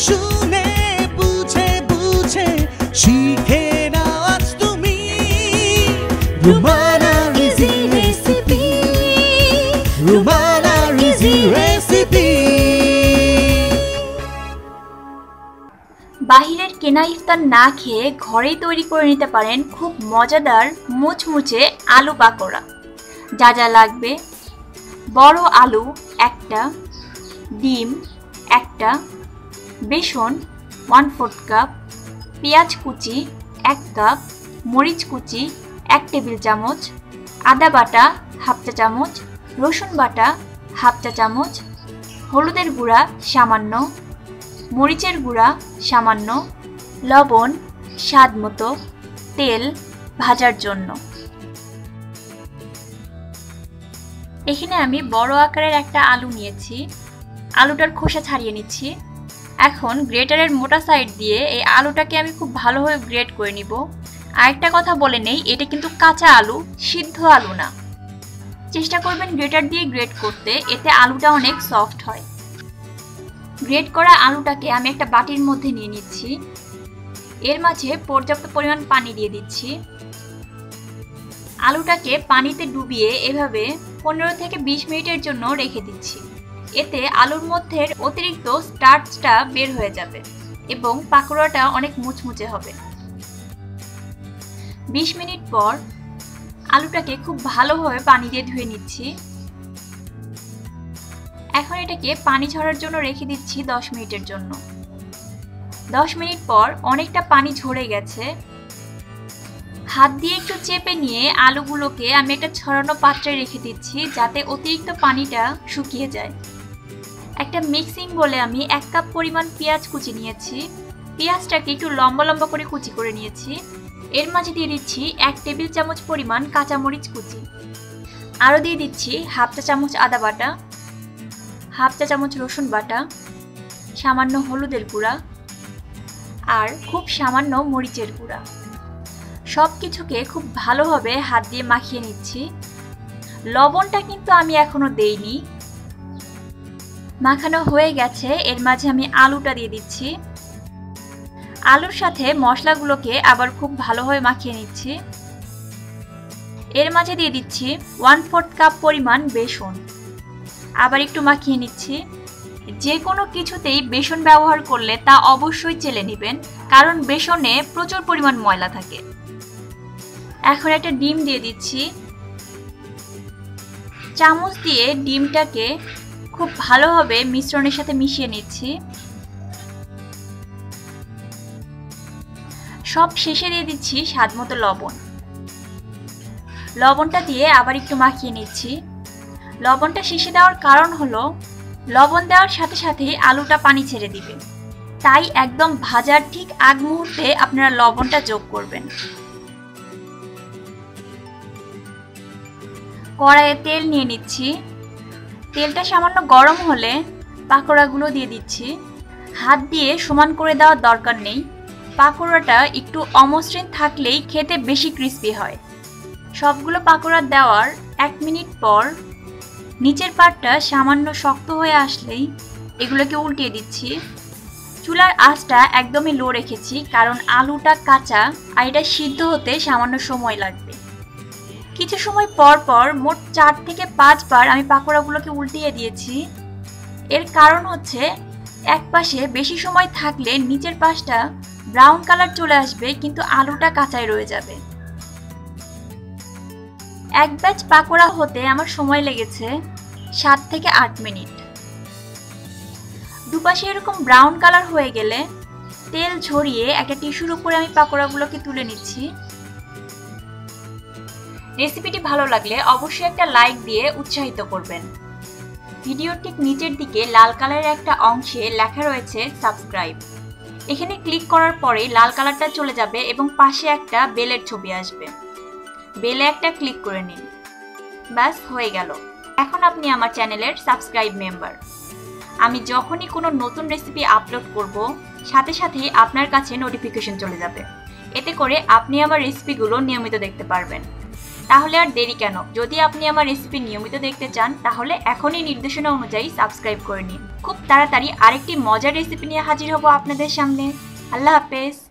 শুনে বুঝে বুঝে শিখে নাও আজ তুমি Rumana easy recipe Rumana easy recipe. বাহিরের কেনা ইফতার না খেয়ে ঘরেই তৈরি করে নিতে পারেন খুব মজাদার মুচমুচে আলু পাকোড়া। যা যা লাগবে: বড় আলু একটা, ডিম একটা, বেসন 1/4 কাপ, পেঁয়াজ কুচি 1 কাপ, মরিচ কুচি 1 টেবিল চামচ, আদা বাটা 1/2 চা চামচ, রসুন বাটা 1/2 চা চামচ, হলুদের গুঁড়া সামান্য, মরিচের গুঁড়া সামান্য, লবণ স্বাদ মতো, তেল ভাজার জন্য। এখানে আমি বড় আকারের একটা আলু নিয়েছি, আলুটার খোসা ছাড়িয়ে নিচ্ছি। এখন গ্রেটারের মোটা সাইড দিয়ে এই আলুটাকে আমি খুব ভালোভাবে গ্রেট করে নিব। আরেকটা কথা বলে নেই, এটা কিন্তু কাঁচা আলু, সিদ্ধ আলু না। চেষ্টা করবেন গ্রেটার দিয়ে গ্রেট করতে, এতে আলুটা অনেক সফট হয়। গ্রেট করা আলুটাকে আমি একটা বাটির মধ্যে নিয়ে নিচ্ছি। এর মাঝে পর্যাপ্ত পরিমাণ পানি দিয়ে দিচ্ছি। আলুটাকে পানিতে ডুবিয়ে এভাবে 15 থেকে 20 মিনিটের জন্য রেখে দিচ্ছি। এতে আলুর মধ্যে অতিরিক্ত স্টার্চটা বের হয়ে যাবে এবং পাকোড়াটা অনেক মুচমুচে হবে। 20 মিনিট পর আলুটাকে খুব ভালোভাবে পানি দিয়ে ধুয়ে নিচ্ছি। এখন এটাকে পানি ঝরার জন্য রেখে দিচ্ছি 10 মিনিটের জন্য। 10 মিনিট পর অনেকটা পানি ঝরে গেছে। হাত দিয়ে একটু চেপে নিয়ে আলুগুলোকে আমি একটা ছড়ানো পাত্রে রেখে দিচ্ছি যাতে অতিরিক্ত পানিটা শুকিয়ে যায়। একটা মিক্সিং বলে আমি 1 কাপ পরিমাণ পেঁয়াজ কুচি নিয়েছি। পেঁয়াজটাকে একটু লম্বা লম্বা করে কুচি করে নিয়েছি। এর মাঝে দিয়ে দিচ্ছি 1 টেবিল চামচ পরিমাণ কাঁচামরিচ কুচি। আরও দিয়ে দিচ্ছি 1/2 চা চামচ আদা বাটা, 1/2 চা চামচ রসুন বাটা, সামান্য হলুদের গুঁড়া আর খুব সামান্য মরিচের গুঁড়া। সব কিছুকে খুব ভালোভাবে হাত দিয়ে মাখিয়ে নিচ্ছি। লবণটা কিন্তু আমি এখনো দেইনি। মাখানো হয়ে গেছে। এর মাঝে আমি আলুটা দিয়ে দিচ্ছি। আলুর সাথে মশলাগুলোকে আবার খুব ভালোভাবে মাখিয়ে নিচ্ছি। এর মাঝে দিয়ে দিচ্ছি 1/4 কাপ পরিমাণ বেসন। আবার একটু মাখিয়ে নিচ্ছি। যে কোনো কিছুতেই বেসন ব্যবহার করলে তা অবশ্যই চেলে নেবেন, কারণ বেসনে প্রচুর পরিমাণ ময়লা থাকে। এখন একটা ডিম দিয়ে দিচ্ছি। চামচ দিয়ে ডিমটাকে খুব ভালোভাবে মিশ্রণের সাথে মিশিয়ে নিচ্ছি। সব শেষে দিয়ে দিচ্ছি স্বাদমতো লবণ। লবণটা দিয়ে আবার একটু মাখিয়ে নিচ্ছি। লবণটা শেষে দেওয়ার কারণ হলো লবণ দেওয়ার সাথে সাথে আলুটা পানি ছেড়ে দিবে, তাই একদম ভাজার ঠিক আগ মুহূর্তে আপনারা লবণটা যোগ করবেন। কড়াইয়ে তেল নিয়ে নিচ্ছি। তেলটা সামান্য গরম হলে পাকোড়াগুলো দিয়ে দিচ্ছি। হাত দিয়ে সমান করে দেওয়ার দরকার নেই। পাকোড়াটা একটু অমসৃণ থাকলেই খেতে বেশি ক্রিস্পি হয়। সবগুলো পাকোড়া দেওয়ার 1 মিনিট পর নিচের পাটটা সামান্য শক্ত হয়ে আসলেই এগুলোকে উল্টিয়ে দিচ্ছি। চুলার আঁচটা একদমই লো রেখেছি, কারণ আলুটা কাঁচা আর এটা সিদ্ধ হতে সামান্য সময় লাগবে। কিছু সময় পর পর মোট 4 থেকে 5 বার আমি পাকোড়াগুলোকে উল্টিয়ে দিয়েছি। এর কারণ হচ্ছে এক পাশে বেশি সময় থাকলে নিচের পাশটা ব্রাউন কালার চলে আসবে, কিন্তু আলুটা কাঁচাই রয়ে যাবে। এক ব্যাচ পাকোড়া হতে আমার সময় লেগেছে 7 থেকে 8 মিনিট। দুপাশে এরকম ব্রাউন কালার হয়ে গেলে তেল ঝরিয়ে একটা টিস্যুর উপরে আমি পাকোড়াগুলোকে তুলে নিচ্ছি। রেসিপিটি ভালো লাগলে অবশ্যই একটা লাইক দিয়ে উৎসাহিত করবেন। ভিডিওর ঠিক নিচের দিকে লাল কালারের একটা অংশে লেখা রয়েছে সাবস্ক্রাইব। এখানে ক্লিক করার পরে লাল কালারটা চলে যাবে এবং পাশে একটা বেলের ছবি আসবে। বেলে একটা ক্লিক করে নিন। ব্যাস হয়ে গেল। এখন আপনি আমার চ্যানেলের সাবস্ক্রাইব মেম্বার। আমি যখনই কোনো নতুন রেসিপি আপলোড করব, সাথে সাথে আপনার কাছে নোটিফিকেশন চলে যাবে। এতে করে আপনি আমার রেসিপিগুলো নিয়মিত দেখতে পারবেন। তাহলে আর দেরি কেন? যদি আপনি আমার রেসিপি নিয়মিত দেখতে চান তাহলে এখনই নির্দেশনা অনুযায়ী সাবস্ক্রাইব করে নিন। খুব তাড়াতাড়ি আরেকটি মজার রেসিপি নিয়ে হাজির হব আপনাদের সামনে। আল্লাহ হাফেজ।